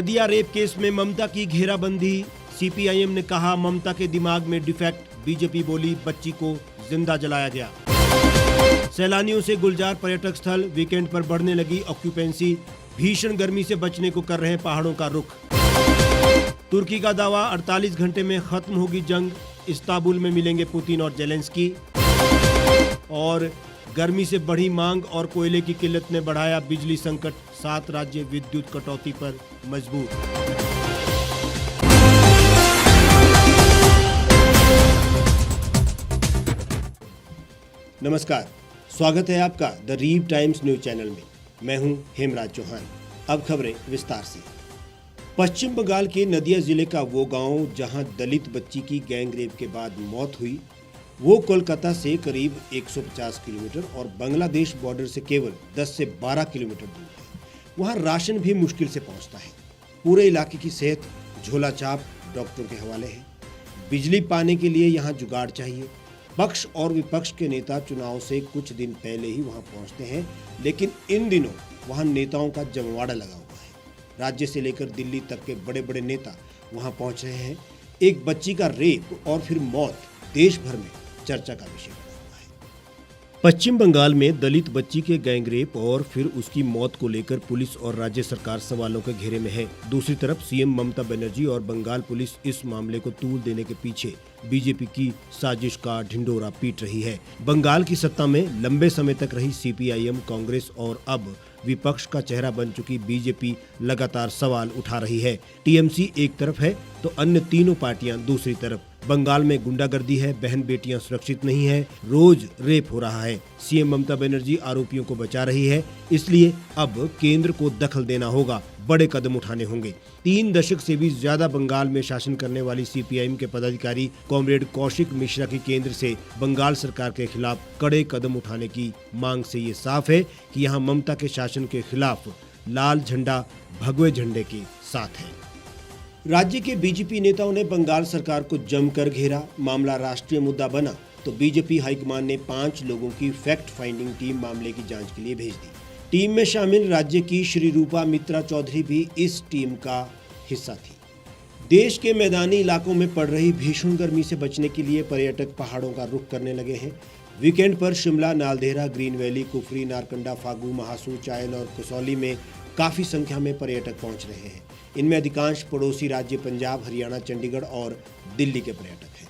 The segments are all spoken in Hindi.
नदिया रेप केस में ममता की घेराबंदी। सीपीआईएम ने कहा ममता के दिमाग में डिफेक्ट। बीजेपी बोली बच्ची को जिंदा जलाया गया। सैलानियों से गुलजार पर्यटक स्थल, वीकेंड पर बढ़ने लगी ऑक्यूपेंसी। भीषण गर्मी से बचने को कर रहे हैं पहाड़ों का रुख। तुर्की का दावा 48 घंटे में खत्म होगी जंग। इस्तांबुल में मिलेंगे पुतिन और जेलेंस्की। और गर्मी से बढ़ी मांग और कोयले की किल्लत ने बढ़ाया बिजली संकट। 7 राज्य विद्युत कटौती पर मजबूर। नमस्कार, स्वागत है आपका द रीव टाइम्स न्यूज चैनल में। मैं हूं हेमराज चौहान। अब खबरें विस्तार से। पश्चिम बंगाल के नदिया जिले का वो गांव जहां दलित बच्ची की गैंग रेप के बाद मौत हुई, वो कोलकाता से करीब 150 किलोमीटर और बांग्लादेश बॉर्डर से केवल 10 से 12 किलोमीटर दूर है। वहाँ राशन भी मुश्किल से पहुँचता है। पूरे इलाके की सेहत झोला छाप डॉक्टरों के हवाले है। बिजली पाने के लिए यहाँ जुगाड़ चाहिए। पक्ष और विपक्ष के नेता चुनाव से कुछ दिन पहले ही वहाँ पहुँचते हैं, लेकिन इन दिनों वहाँ नेताओं का जमवाड़ा लगा हुआ है। राज्य से लेकर दिल्ली तक के बड़े बड़े नेता वहाँ पहुँच रहे हैं। एक बच्ची का रेप और फिर मौत देश भर में चर्चा का विषय बना हुआ है। पश्चिम बंगाल में दलित बच्ची के गैंग रेप और फिर उसकी मौत को लेकर पुलिस और राज्य सरकार सवालों के घेरे में है। दूसरी तरफ सीएम ममता बनर्जी और बंगाल पुलिस इस मामले को तूल देने के पीछे बीजेपी की साजिश का ढिंढोरा पीट रही है। बंगाल की सत्ता में लंबे समय तक रही सीपीआईएम, कांग्रेस और अब विपक्ष का चेहरा बन चुकी बीजेपी लगातार सवाल उठा रही है। टीएमसी एक तरफ है तो अन्य तीनों पार्टियां दूसरी तरफ। बंगाल में गुंडागर्दी है, बहन बेटियां सुरक्षित नहीं है, रोज रेप हो रहा है। सीएम ममता बनर्जी आरोपियों को बचा रही है, इसलिए अब केंद्र को दखल देना होगा, बड़े कदम उठाने होंगे। 3 दशक से भी ज्यादा बंगाल में शासन करने वाली सीपीआईएम के पदाधिकारी कॉमरेड कौशिक मिश्रा की केंद्र से बंगाल सरकार के खिलाफ कड़े कदम उठाने की मांग से ये साफ है कि यहाँ ममता के शासन के खिलाफ लाल झंडा भगवे झंडे के साथ है। राज्य के बीजेपी नेताओं ने बंगाल सरकार को जमकर घेरा। मामला राष्ट्रीय मुद्दा बना तो बीजेपी हाईकमान ने 5 लोगों की फैक्ट फाइंडिंग टीम मामले की जांच के लिए भेज दी। टीम में शामिल राज्य की श्री रूपा मित्रा चौधरी भी इस टीम का हिस्सा थी। देश के मैदानी इलाकों में पड़ रही भीषण गर्मी से बचने के लिए पर्यटक पहाड़ों का रुख करने लगे हैं। वीकेंड पर शिमला, नालदेहरा, ग्रीन वैली, कुफरी, नारकंडा, फागू, महासू, चायल और कसौली में काफी संख्या में पर्यटक पहुंच रहे हैं। इनमें अधिकांश पड़ोसी राज्य पंजाब, हरियाणा, चंडीगढ़ और दिल्ली के पर्यटक हैं।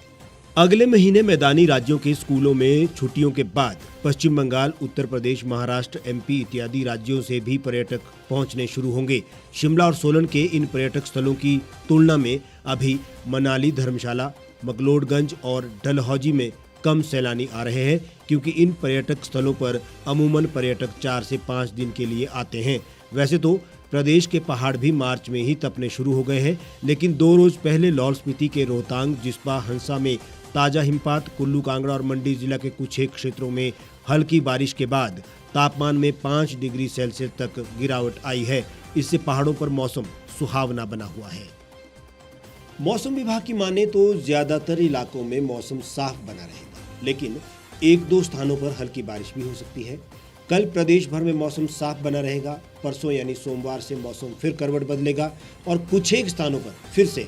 अगले महीने मैदानी राज्यों के स्कूलों में छुट्टियों के बाद पश्चिम बंगाल, उत्तर प्रदेश, महाराष्ट्र, एमपी इत्यादि राज्यों से भी पर्यटक पहुंचने शुरू होंगे। शिमला और सोलन के इन पर्यटक स्थलों की तुलना में अभी मनाली, धर्मशाला, मकलोडगंज और डलहौजी में कम सैलानी आ रहे हैं, क्योंकि इन पर्यटक स्थलों पर अमूमन पर्यटक 4 से 5 दिन के लिए आते हैं। वैसे तो प्रदेश के पहाड़ भी मार्च में ही तपने शुरू हो गए हैं, लेकिन 2 रोज पहले लाहौल स्पीति के रोहतांग, जिस्पा, हंसा में ताजा हिमपात, कुल्लू, कांगड़ा और मंडी जिला के कुछ एक क्षेत्रों में हल्की बारिश के बाद तापमान में 5 डिग्री सेल्सियस तक गिरावट आई है। इससे पहाड़ों पर मौसम सुहावना बना हुआ है। मौसम विभाग की माने तो ज्यादातर इलाकों में मौसम साफ बना रहेगा, लेकिन 1-2 स्थानों पर हल्की बारिश भी हो सकती है। कल प्रदेश भर में मौसम साफ बना रहेगा। परसों यानी सोमवार से मौसम फिर करवट बदलेगा और कुछ एक स्थानों पर फिर से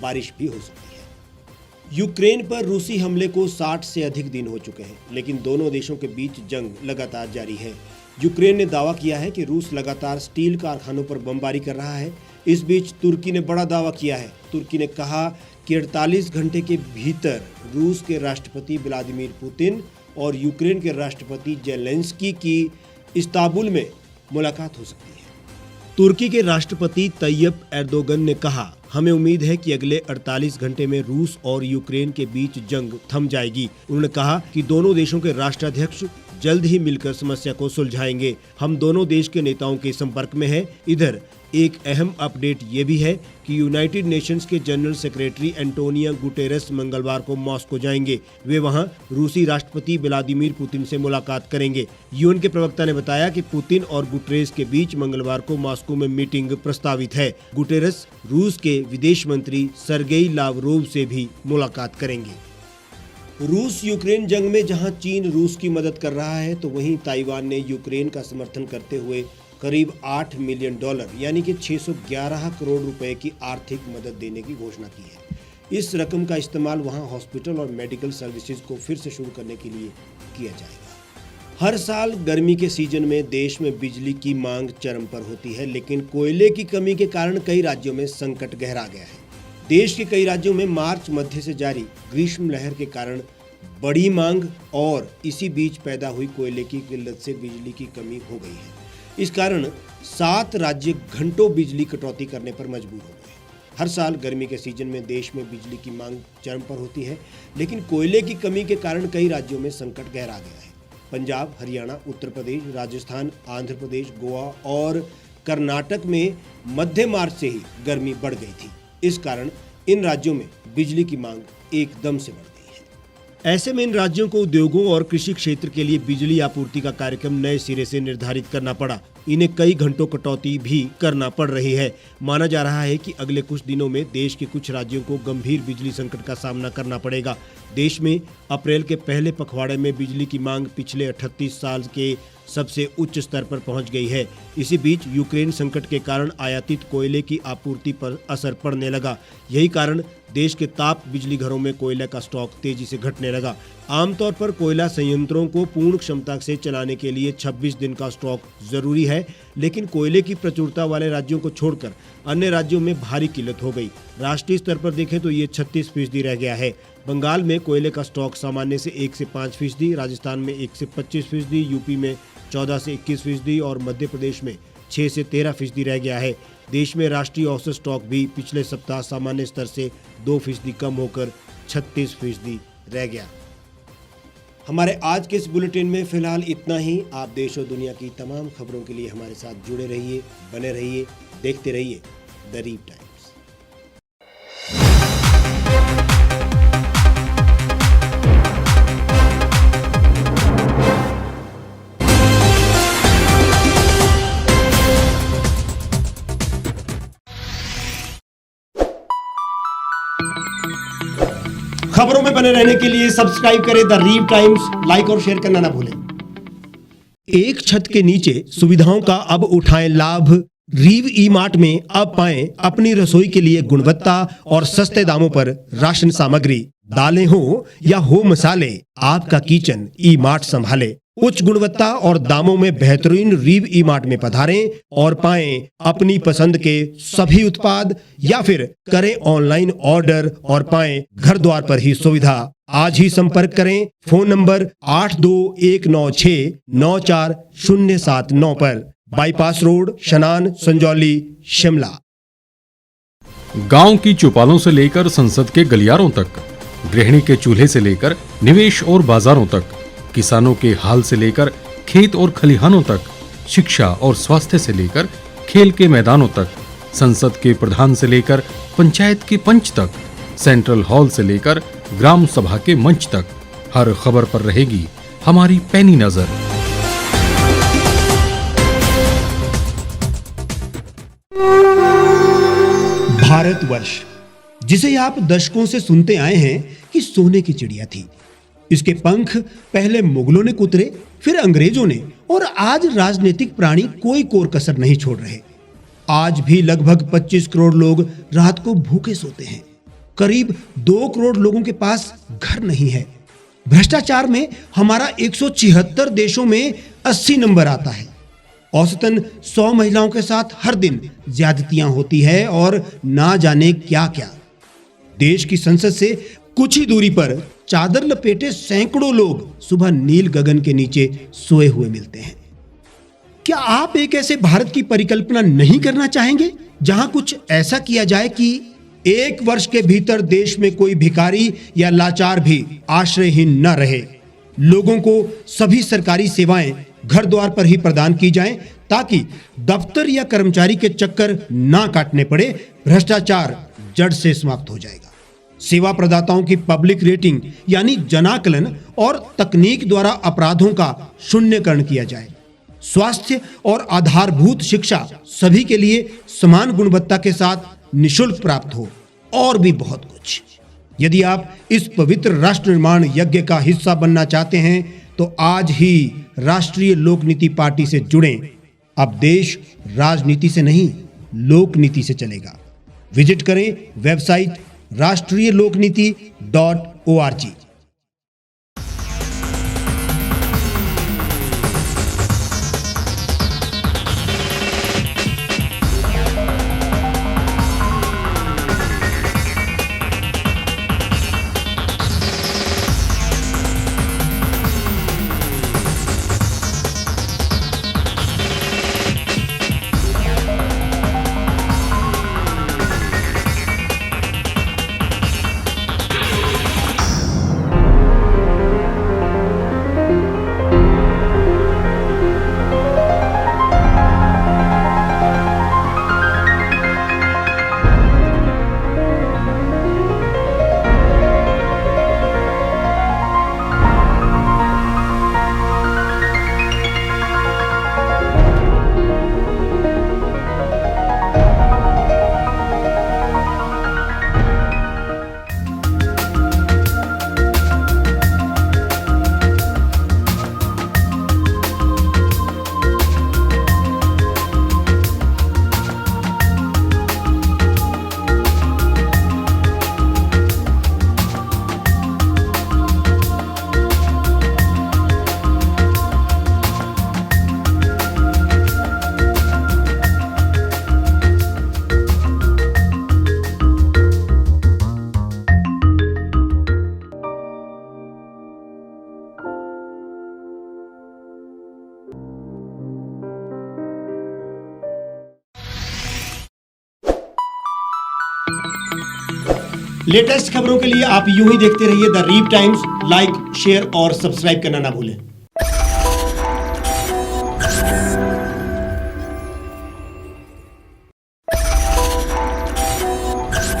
बारिश भी हो सकती है। यूक्रेन पर रूसी हमले को 60 से अधिक दिन हो चुके हैं, लेकिन दोनों देशों के बीच जंग लगातार जारी है। यूक्रेन ने दावा किया है कि रूस लगातार स्टील कारखानों पर बमबारी कर रहा है। इस बीच तुर्की ने बड़ा दावा किया है। तुर्की ने कहा कि 48 घंटे के भीतर रूस के राष्ट्रपति व्लादिमीर पुतिन और यूक्रेन के राष्ट्रपति जेलेंस्की की इस्तांबुल में मुलाकात हो सकती है। तुर्की के राष्ट्रपति तैयब एर्दोगन ने कहा, हमें उम्मीद है कि अगले 48 घंटे में रूस और यूक्रेन के बीच जंग थम जाएगी। उन्होंने कहा कि दोनों देशों के राष्ट्राध्यक्ष जल्द ही मिलकर समस्या को सुलझाएंगे। हम दोनों देश के नेताओं के संपर्क में हैं। इधर एक अहम अपडेट ये भी है कि यूनाइटेड नेशंस के जनरल सेक्रेटरी एंटोनियो गुटेरेस मंगलवार को मॉस्को जाएंगे। वे वहां रूसी राष्ट्रपति व्लादिमीर पुतिन से मुलाकात करेंगे। यूएन के प्रवक्ता ने बताया कि पुतिन और गुटेरेस के बीच मंगलवार को मॉस्को में मीटिंग प्रस्तावित है। गुटेरेस रूस के विदेश मंत्री सर्गेई लावरोव से भी मुलाकात करेंगे। रूस यूक्रेन जंग में जहां चीन रूस की मदद कर रहा है, तो वहीं ताइवान ने यूक्रेन का समर्थन करते हुए करीब $8 मिलियन यानी कि 611 करोड़ रुपए की आर्थिक मदद देने की घोषणा की है। इस रकम का इस्तेमाल वहां हॉस्पिटल और मेडिकल सर्विसेज को फिर से शुरू करने के लिए किया जाएगा। हर साल गर्मी के सीजन में देश में बिजली की मांग चरम पर होती है, लेकिन कोयले की कमी के कारण कई राज्यों में संकट गहरा गया है। देश के कई राज्यों में मार्च मध्य से जारी ग्रीष्म लहर के कारण बड़ी मांग और इसी बीच पैदा हुई कोयले की किल्लत से बिजली की कमी हो गई है। इस कारण 7 राज्य घंटों बिजली कटौती करने पर मजबूर हो गए। हर साल गर्मी के सीजन में देश में बिजली की मांग चरम पर होती है, लेकिन कोयले की कमी के कारण कई राज्यों में संकट गहरा गया है। पंजाब, हरियाणा, उत्तर प्रदेश, राजस्थान, आंध्र प्रदेश, गोवा और कर्नाटक में मध्य मार्च से ही गर्मी बढ़ गई थी। इस कारण इन राज्यों में बिजली की मांग एकदम से बढ़ गई है। ऐसे में इन राज्यों को उद्योगों और कृषि क्षेत्र के लिए बिजली आपूर्ति का कार्यक्रम नए सिरे से निर्धारित करना पड़ा। इन्हें कई घंटों कटौती भी करना पड़ रही है। माना जा रहा है कि अगले कुछ दिनों में देश के कुछ राज्यों को गंभीर बिजली संकट का सामना करना पड़ेगा। देश में अप्रैल के पहले पखवाड़े में बिजली की मांग पिछले 38 साल के सबसे उच्च स्तर पर पहुंच गई है। इसी बीच यूक्रेन संकट के कारण आयातित कोयले की आपूर्ति पर असर पड़ने लगा। यही कारण देश के ताप बिजली घरों में कोयले का स्टॉक तेजी से घटने लगा। आमतौर पर कोयला संयंत्रों को पूर्ण क्षमता से चलाने के लिए 26 दिन का स्टॉक जरूरी है, लेकिन कोयले की प्रचुरता वाले राज्यों को छोड़कर अन्य राज्यों में भारी किल्लत हो गई। राष्ट्रीय स्तर पर देखें तो ये 36% रह गया है। बंगाल में कोयले का स्टॉक सामान्य से 1 से 5%, राजस्थान में 1 से 25%, यूपी में 14 से 21% और मध्य प्रदेश में 6 से 13% रह गया है। देश में राष्ट्रीय औसत स्टॉक भी पिछले सप्ताह सामान्य स्तर से 2% कम होकर 36% रह गया। हमारे आज के इस बुलेटिन में फिलहाल इतना ही। आप देश और दुनिया की तमाम खबरों के लिए हमारे साथ जुड़े रहिए, बने रहिए, देखते रहिए द रीप टाइम्स। खबरों में बने रहने के लिए सब्सक्राइब करें द रीप टाइम्स, लाइक और शेयर करना ना भूलें। एक छत के नीचे सुविधाओं का अब उठाएं लाभ। रीव ई मार्ट में अब पाएं अपनी रसोई के लिए गुणवत्ता और सस्ते दामों पर राशन सामग्री। दालें हो या हो मसाले, आपका किचन ई मार्ट संभाले। उच्च गुणवत्ता और दामों में बेहतरीन रीव ई मार्ट में पधारें और पाएं अपनी पसंद के सभी उत्पाद, या फिर करें ऑनलाइन ऑर्डर और पाएं घर द्वार पर ही सुविधा। आज ही संपर्क करें फोन नंबर 8219694079 पर, बाईपास रोड, शनान, संजौली, शिमला। गांव की चौपालों से लेकर संसद के गलियारों तक, गृहिणी के चूल्हे से लेकर निवेश और बाजारों तक, किसानों के हाल से लेकर खेत और खलिहानों तक, शिक्षा और स्वास्थ्य से लेकर खेल के मैदानों तक, संसद के प्रधान से लेकर पंचायत के पंच तक, सेंट्रल हॉल से लेकर ग्राम सभा के मंच तक, हर खबर पर रहेगी हमारी पैनी नजर। भारतवर्ष, जिसे आप दशकों से सुनते आए हैं कि सोने की चिड़िया थी। इसके पंख पहले मुगलों ने कुतरे, फिर अंग्रेजों ने, और आज राजनीतिक प्राणी कोई कोर कसर नहीं छोड़ रहे। आज भी लगभग 25 करोड़ लोग रात को भूखे सोते हैं। करीब 2 करोड़ लोगों के पास घर नहीं है। भ्रष्टाचार में हमारा 176 देशों में 80 नंबर आता है। औसतन 100 महिलाओं के साथ हर दिन ज्यादतियां होती है और ना जाने क्या क्या। देश की संसद से कुछ ही दूरी पर चादर लपेटे सैकड़ों लोग सुबह नील गगन के नीचे सोए हुए मिलते हैं। क्या आप एक ऐसे भारत की परिकल्पना नहीं करना चाहेंगे जहां कुछ ऐसा किया जाए कि 1 वर्ष के भीतर देश में कोई भिखारी या लाचार भी आश्रयहीन न रहे? लोगों को सभी सरकारी सेवाएं घर द्वार पर ही प्रदान की जाएं, ताकि दफ्तर या कर्मचारी के चक्कर ना काटने पड़े। भ्रष्टाचार जड़ से समाप्त हो जाएगा। सेवा प्रदाताओं की पब्लिक रेटिंग यानी जनाकलन और तकनीक द्वारा अपराधों का शून्यकरण किया जाए। स्वास्थ्य और आधारभूत शिक्षा सभी के लिए समान गुणवत्ता के साथ निशुल्क प्राप्त हो, और भी बहुत कुछ। यदि आप इस पवित्र राष्ट्र निर्माण यज्ञ का हिस्सा बनना चाहते हैं तो आज ही राष्ट्रीय लोक नीति पार्टी से जुड़ें। अब देश राजनीति से नहीं, लोकनीति से चलेगा। विजिट करें वेबसाइट राष्ट्रीयलोकनीति.org। लेटेस्ट खबरों के लिए आप यूं ही देखते रहिए the reap times. Like, share और सब्सक्राइब करना ना भूलें।